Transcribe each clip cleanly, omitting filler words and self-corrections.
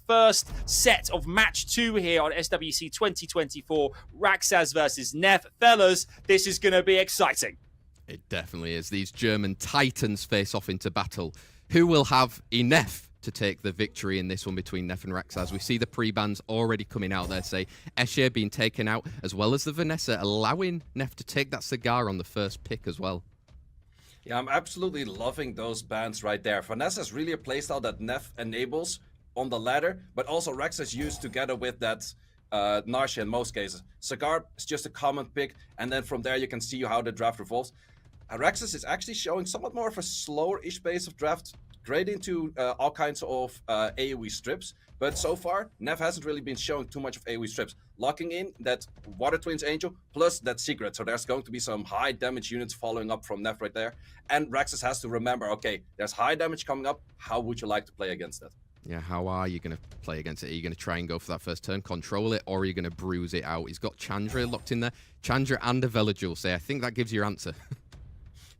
first set of match 2 here on SWC 2024, RAXXAZ versus NEF. Fellas, this is going to be exciting. It definitely is. These German titans face off into battle. Who will have enough to take the victory in this one between NEF and RAXXAZ? We see the pre-bans already coming out there, say Escher being taken out, as well as the Vanessa, allowing NEF to take that cigar on the first pick as well. Yeah, I'm absolutely loving those bans right there. Vanessa is really a playstyle that NEF enables on the ladder, but also RAXXAZ used together with that Narsha in most cases. Cigar is just a common pick, and then from there you can see how the draft revolves. RAXXAZ is actually showing somewhat more of a slower-ish pace of draft, great into all kinds of AoE strips, but so far NEF hasn't really been showing too much of AoE strips, locking in that Water Twins Angel plus that Secret, so there's going to be some high damage units following up from NEF right there, and RAXXAZ has to remember, okay, there's high damage coming up, how would you like to play against that? Yeah, how are you going to play against it? Are you going to try and go for that first turn, control it, or are you going to bruise it out? He's got Chandra locked in there, Chandra and a Velajuel, so I think that gives you your answer.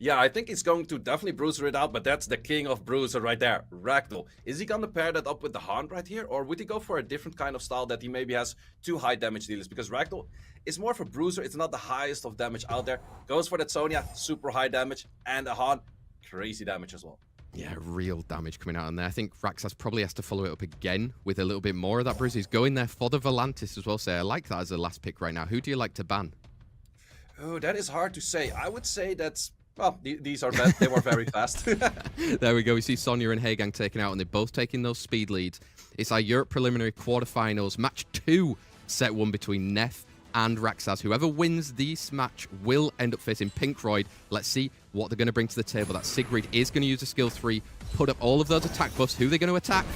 Yeah, I think he's going to definitely bruiser it out, but that's the king of bruiser right there, Ragdoll. Is he going to pair that up with the Han right here, or would he go for a different kind of style that he maybe has 2 high damage dealers? Because Ragdoll is more of a bruiser, it's not the highest of damage out there. Goes for that Sonia, super high damage, and a Han, crazy damage as well. Yeah, real damage coming out in there. I think RAXXAZ probably has to follow it up again with a little bit more of that bruise. He's going there for the Volantis as well, so I like that as a last pick right now. Who do you like to ban? Oh, that is hard to say. I would say that's... Well, these are bad. They were very fast. There we go. We see Sonia and Hagang taken out, and they're both taking those speed leads. It's our Europe preliminary quarterfinals. Match 2, set 1 between NEF and RAXXAZ. Whoever wins this match will end up facing Pinkroyd. Let's see what they're going to bring to the table. That Sigrid is going to use a skill 3, put up all of those attack buffs. Who are they going to attack?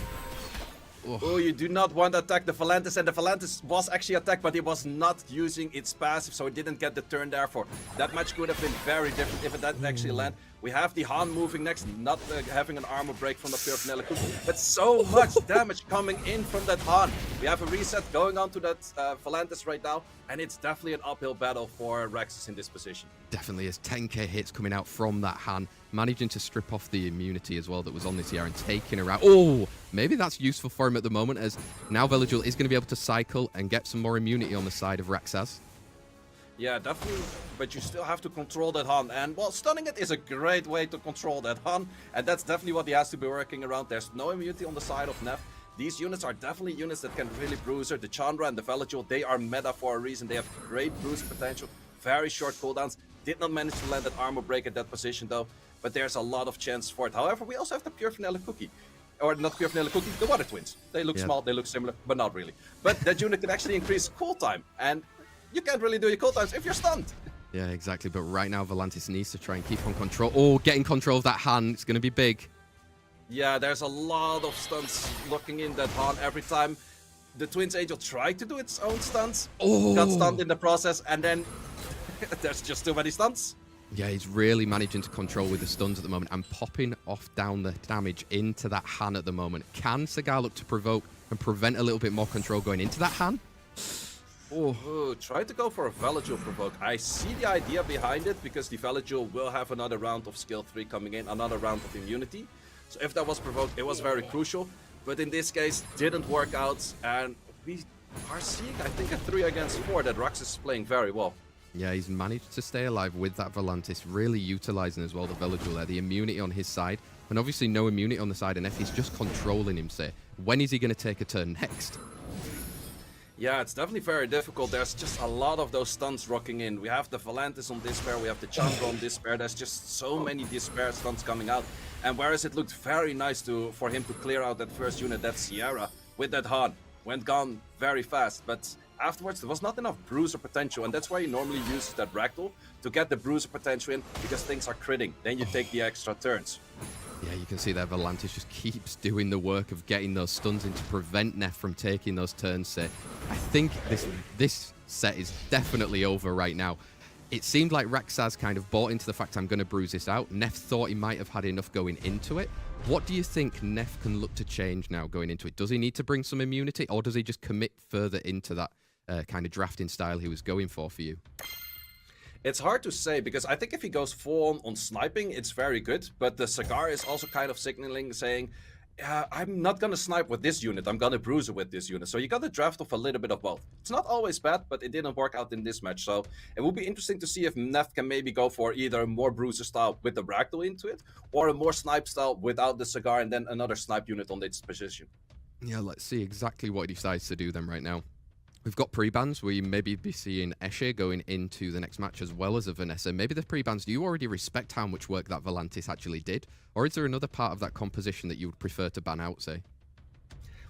Oh, you do not want to attack the Volantis, and the Volantis was actually attacked, but it was not using its passive, so it didn't get the turn therefore. That match could have been very different if it didn't actually land. We have the Han moving next, not having an armor break from the pure vanilla cookie, but so much damage coming in from that Han. We have a reset going on to that Volantis right now, and it's definitely an uphill battle for RAXXAZ in this position. Definitely is. 10k hits coming out from that Han, managing to strip off the immunity as well that was on this Seara and taking her out. Oh, maybe that's useful for him at the moment, as now Velajuel is going to be able to cycle and get some more immunity on the side of RAXXAZ. Yeah, definitely, but you still have to control that Han, and well, stunning it is a great way to control that Han, and that's definitely what he has to be working around. There's no immunity on the side of NEF. These units are definitely units that can really bruise her. The Chandra and the Velajuel, they are meta for a reason. They have great bruise potential, very short cooldowns. Did not manage to land that armor break at that position though, but there's a lot of chance for it. However, we also have the pure vanilla cookie. Or not pure vanilla cookie, the Water Twins. They look small, they look similar, but not really. But that unit can actually increase cooltime, and you can't really do your cooltimes if you're stunned. Yeah, exactly. But right now, Volantis needs to try and keep on control. Oh, getting control of that Han. It's going to be big. Yeah, there's a lot of stunts looking in that Han every time. The Twins Angel tried to do its own stunts. Oh. Got stunned in the process, and then there's just too many stunts. Yeah, he's really managing to control with the stuns at the moment and popping off down the damage into that Han at the moment. Can Cigar look to provoke and prevent a little bit more control going into that Han? Oh, try to go for a Velajuel provoke. I see the idea behind it because the Velajuel will have another round of skill 3 coming in, another round of immunity. So if that was provoked, it was very crucial. But in this case, didn't work out, and we are seeing, I think, a 3 against 4 that RAXXAZ is playing very well. Yeah, he's managed to stay alive with that Volantis, really utilizing as well the Velajuel there, the immunity on his side, and obviously no immunity on the side of NEF. He's just controlling him, say. When is he going to take a turn next? Yeah, it's definitely very difficult. There's just a lot of those stuns rocking in. We have the Volantis on this pair, we have the Chandra on this pair. There's just so many despair stunts coming out. And whereas it looked very nice for him to clear out that first unit, that Seara, with that Han, went gone very fast. But afterwards, there was not enough bruiser potential, and that's why he normally uses that Ragdoll to get the bruiser potential in, because things are critting. Then you take the extra turns. Yeah, you can see there Volantis just keeps doing the work of getting those stuns in to prevent NEF from taking those turns. Say, I think this set is definitely over right now. It seemed like RAXXAZ kind of bought into the fact I'm going to bruise this out. NEF thought he might have had enough going into it. What do you think NEF can look to change now going into it? Does he need to bring some immunity, or does he just commit further into that kind of drafting style he was going for you? It's hard to say, because I think if he goes full on sniping, it's very good. But the Cigar is also kind of signaling, saying, I'm not gonna snipe with this unit. I'm gonna bruise it with this unit. So you got to draft off a little bit of both. It's not always bad, but it didn't work out in this match. So it will be interesting to see if NEF can maybe go for either a more bruiser style with the Ragdoll into it, or a more snipe style without the cigar and then another snipe unit on its position. Yeah, let's see exactly what he decides to do then right now. We've got pre-bans. We maybe be seeing Esche going into the next match as well as a Vanessa. Maybe the pre-bans, do you already respect how much work that Volantis actually did? Or is there another part of that composition that you would prefer to ban out, say?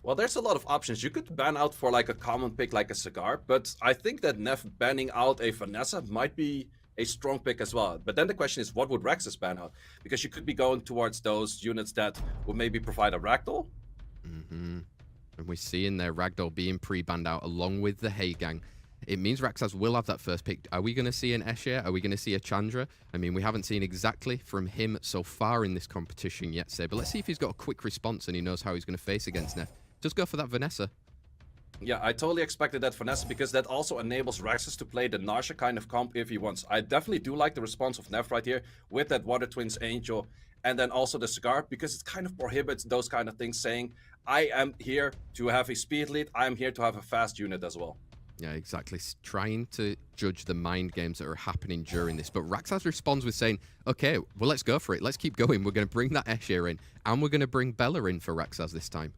Well, there's a lot of options. You could ban out for like a common pick like a cigar, but I think that NEF banning out a Vanessa might be a strong pick as well. But then the question is, what would RAXXAZ ban out? Because you could be going towards those units that would maybe provide a Ragdoll. Mm-hmm. And we're seeing their Ragdoll being pre-banned out along with the Hey Gang. It means RAXXAZ will have that first pick. Are we going to see an Esche? Are we going to see a Chandra? I mean, we haven't seen exactly from him so far in this competition yet, say. But let's see if he's got a quick response and he knows how he's going to face against NEF. Just go for that Vanessa. Yeah, I totally expected that Vanessa because that also enables RAXXAZ to play the Narsha kind of comp if he wants. I definitely do like the response of NEF right here with that Water Twins Angel and then also the cigar because it kind of prohibits those kind of things, saying I am here to have a speed lead, I am here to have a fast unit as well. Yeah, exactly. Trying to judge the mind games that are happening during this. But RAXXAZ responds with saying, okay, well, let's go for it. Let's keep going. We're going to bring that Esche in and we're going to bring Bella in for RAXXAZ this time.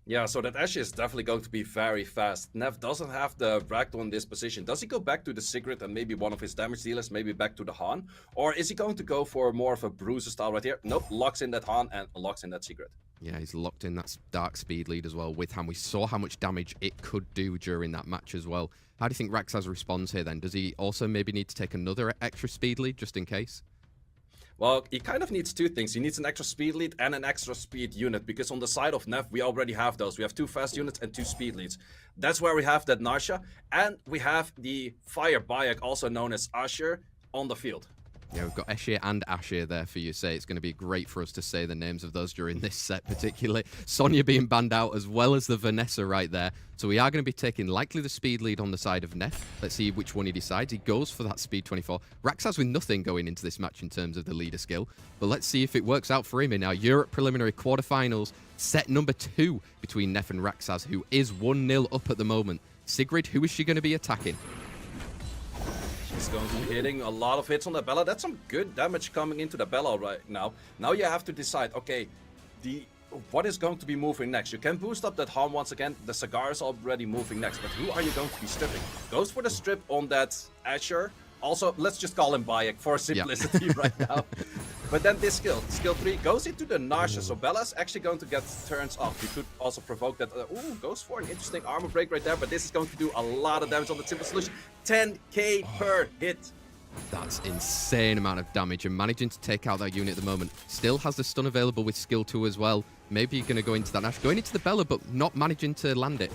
Yeah, so that Esche is definitely going to be very fast. NEF doesn't have the Ragdoll in this position. Does he go back to the Sigrid and maybe one of his damage dealers, maybe back to the Han? Or is he going to go for more of a bruiser style right here? Nope, locks in that Han and locks in that Sigrid. Yeah, he's locked in that dark speed lead as well with Han. We saw how much damage it could do during that match as well. How do you think RAXXAZ responds here then? Does he also maybe need to take another extra speed lead just in case? Well, he kind of needs two things. He needs an extra speed lead and an extra speed unit, because on the side of NEF, we already have those. We have 2 fast units and 2 speed leads. That's where we have that Narsha, and we have the Fire Bayek, also known as Asher, on the field. Yeah, we've got Esche and Asher there for you. Say it's going to be great for us to say the names of those during this set, particularly. Sonia being banned out as well as the Vanessa right there. So we are going to be taking likely the speed lead on the side of NEF. Let's see which one he decides. He goes for that speed 24. RAXXAZ with nothing going into this match in terms of the leader skill. But let's see if it works out for him in our Europe preliminary quarterfinals. Set number 2 between NEF and RAXXAZ, who is 1-0 up at the moment. Sigrid, who is she going to be attacking? He's going to be hitting a lot of hits on the Bella. That's some good damage coming into the Bella right now. Now you have to decide, okay, what is going to be moving next? You can boost up that Han once again. The cigar is already moving next, but who are you going to be stripping? Goes for the strip on that Asher. Also, let's just call him Bayek for simplicity right now. But then this skill 3, goes into the Narsha. So Bella's actually going to get turns off. You could also provoke that. Ooh, goes for an interesting armor break right there. But this is going to do a lot of damage on the simple solution. 10k per hit. That's insane amount of damage, and managing to take out that unit at the moment. Still has the stun available with skill 2 as well. Maybe you're going to go into that Nash. Going into the Bella, but not managing to land it.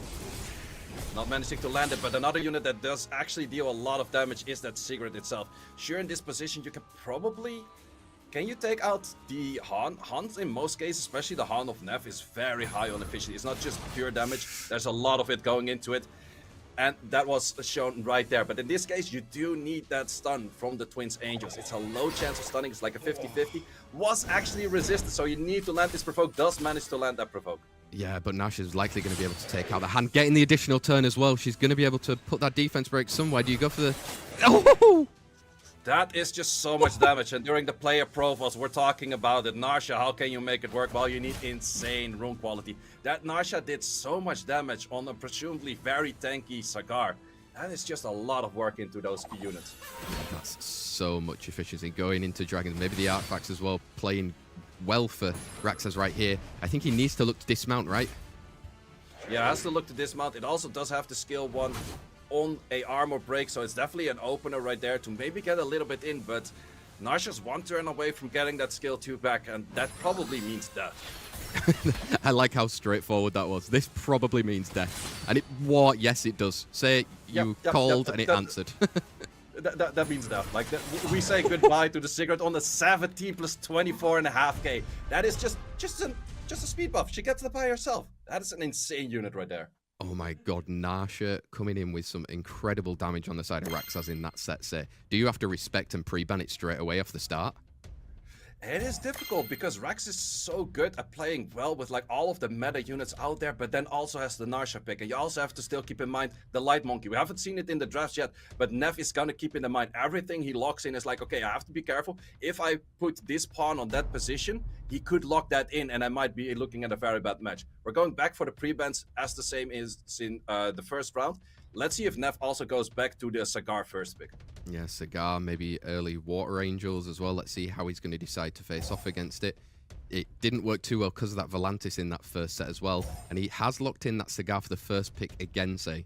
Not managing to land it, but another unit that does actually deal a lot of damage is that Sigrid itself. Sure, in this position, you can probably... Can you take out the Han? Hans, in most cases, especially the Han of NEF, is very high on efficiency. It's not just pure damage. There's a lot of it going into it. And that was shown right there. But in this case, you do need that stun from the Twins Angels. It's a low chance of stunning. It's like a 50-50. Was actually resisted, so you need to land this provoke. Does manage to land that provoke. Yeah, but Nash is likely going to be able to take out the hand. Getting the additional turn as well. She's going to be able to put that defense break somewhere. Do you go for the... Oh! That is just so much damage, and during the player profiles, we're talking about it. Narsha, how can you make it work? Well, you need insane rune quality. That Narsha did so much damage on a presumably very tanky Cigar. That is just a lot of work into those units. That's so much efficiency going into Dragons. Maybe the artifacts as well, playing well for RAXXAZ right here. I think he needs to look to dismount, right? Yeah, has to look to dismount. It also does have the skill 1 on a armor break, so it's definitely an opener right there to maybe get a little bit in, but Narsha's 1 turn away from getting that skill 2 back, and that probably means death. I like how straightforward that was. This probably means death. And what? Yes, it does. Say you called and it answered. That means death. Like, we say goodbye to the Sigrid on the 17 plus 24.5k. That is just a speed buff. She gets it by herself. That is an insane unit right there. Oh my god, Narsha coming in with some incredible damage on the side of RAXXAZ in that set, say. Do you have to respect and pre-ban it straight away off the start? It is difficult because Rax is so good at playing well with like all of the meta units out there, but then also has the Narsha pick. And you also have to still keep in mind the Light Monkey. We haven't seen it in the drafts yet, but NEF is gonna keep in mind everything he locks in is like, okay, I have to be careful. If I put this pawn on that position, he could lock that in and I might be looking at a very bad match. We're going back for the pre-bans as the same as in the first round. Let's see if NEF also goes back to the Cigar first pick. Yeah, Cigar, maybe early Water Angels as well. Let's see how he's going to decide to face off against it. It didn't work too well because of that Volantis in that first set as well. And he has locked in that Cigar for the first pick again, say.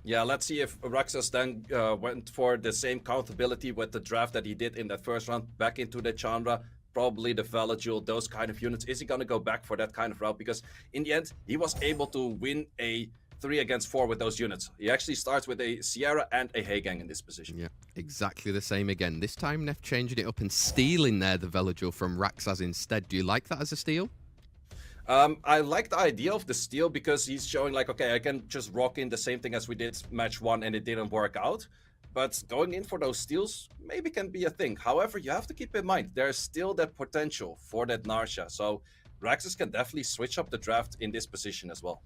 Yeah, let's see if RAXXAZ then went for the same countability with the draft that he did in that first round, back into the Chandra, probably the Velajuel, those kind of units. Is he going to go back for that kind of route? Because in the end, he was able to win a 3 against 4 with those units. He actually starts with a Seara and a Heigang in this position. Yeah, exactly the same again. This time, NEF changing it up and stealing there the Velajuel from RAXXAZ instead. Do you like that as a steal? I like the idea of the steal because he's showing like, okay, I can just rock in the same thing as we did match 1 and it didn't work out. But going in for those steals maybe can be a thing. However, you have to keep in mind, there's still that potential for that Narsha. So RAXXAZ can definitely switch up the draft in this position as well.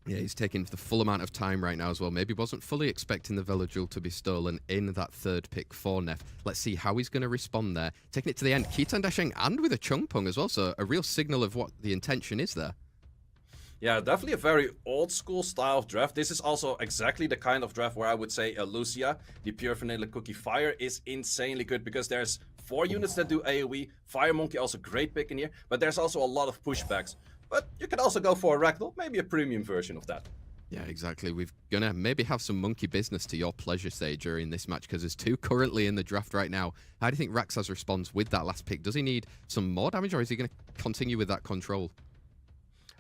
Yeah, he's taking the full amount of time right now as well. Maybe wasn't fully expecting the Velajuel to be stolen in that third pick for NEF. Let's see how he's going to respond there. Taking it to the end, Khitan dashing and with a Chungpung as well. So a real signal of what the intention is there. Yeah, definitely a very old school style of draft. This is also exactly the kind of draft where I would say Lucia, the pure vanilla cookie fire, is insanely good because there's 4 units that do AoE. Fire Monkey also great pick in here, but there's also a lot of pushbacks. But you can also go for a Ragdoll, maybe a premium version of that. Yeah, exactly. We're going to maybe have some monkey business to your pleasure, say, during this match, because there's 2 currently in the draft right now. How do you think RAXXAZ responds with that last pick? Does he need some more damage, or is he going to continue with that control?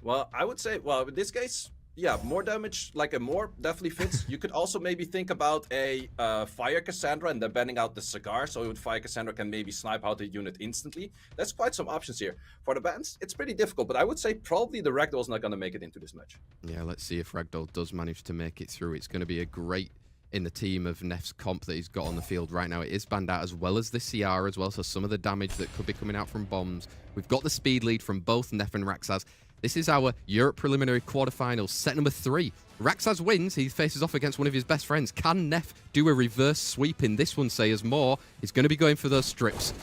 Well, I would say, well, in this case, yeah, more damage, like a more definitely fits. You could also maybe think about a Fire Cassandra and then banning out the Cigar, so Fire Cassandra can maybe snipe out the unit instantly. That's quite some options here. For the bans, it's pretty difficult, but I would say probably the Ragdoll's not going to make it into this match. Yeah, let's see if Ragdoll does manage to make it through. It's going to be a great in the team of NEF's comp that he's got on the field right now. It is banned out as well as the Seara as well, so some of the damage that could be coming out from bombs. We've got the speed lead from both NEF and RAXXAZ. This is our Europe preliminary quarterfinals, set number 3. RAXXAZ wins. He faces off against one of his best friends. Can NEF do a reverse sweep in this one, say, as more? He's going to be going for those strips.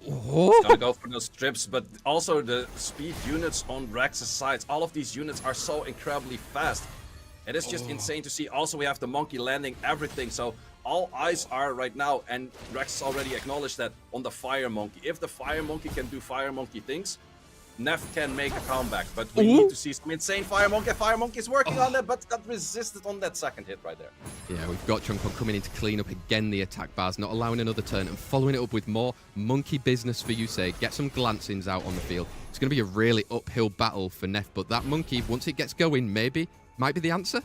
Oh. Gotta go for those strips, but also the speed units on RAXXAZ sides. All of these units are so incredibly fast. It is just insane to see. Also, we have the monkey landing everything, so all eyes are right now, and RAXXAZ already acknowledged that on the Fire Monkey. If the Fire Monkey can do Fire Monkey things, NEF can make a comeback, but we need to see some insane Fire Monkey. Fire Monkey is working on that, but got resisted on that second hit right there. Yeah, we've got Chungpung coming in to clean up again the attack bars, not allowing another turn, and following it up with more monkey business for you, say. Get some glancings out on the field. It's going to be a really uphill battle for NEF, but that monkey, once it gets going, maybe might be the answer.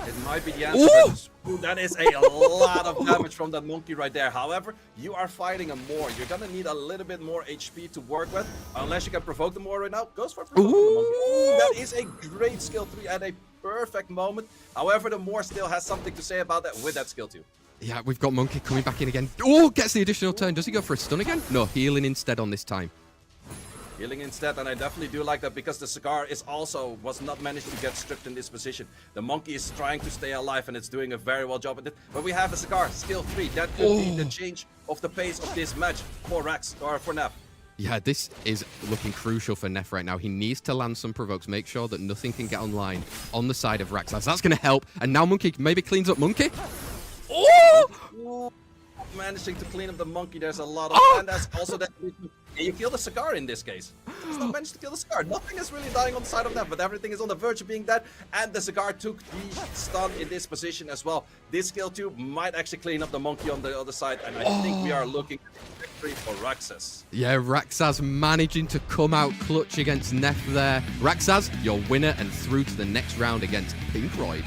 It might be the answer, but that is a lot of damage from that monkey right there. However, you are fighting a Moor. You're gonna need a little bit more HP to work with, unless you can provoke the Moor right now. Goes for provoking the monkey. Ooh, that is a great skill 3 at a perfect moment. However, the Moor still has something to say about that with that skill 2. Yeah, we've got monkey coming back in again. Oh, gets the additional turn. Does he go for a stun again? No, healing instead on this time. Healing instead, and I definitely do like that because the Cigar is also was not managed to get stripped in this position. The monkey is trying to stay alive and it's doing a very well job at it. But we have a Cigar, skill 3. That could be the change of the pace of this match for Rax or for NEF. Yeah, this is looking crucial for NEF right now. He needs to land some provokes, make sure that nothing can get online on the side of RAXXAZ. That's going to help. And now monkey maybe cleans up monkey. Oh! Managing to clean up the monkey, there's a lot of and that's also that you kill the Cigar in this case. He's not managed to kill the Cigar. Nothing is really dying on the side of that, but everything is on the verge of being dead, and the Cigar took the stun in this position as well. This skill 2 might actually clean up the monkey on the other side, and I think we are looking at a victory for RAXXAZ. Yeah, RAXXAZ managing to come out clutch against NEF there. RAXXAZ, your winner and through to the next round against Pinkroyd.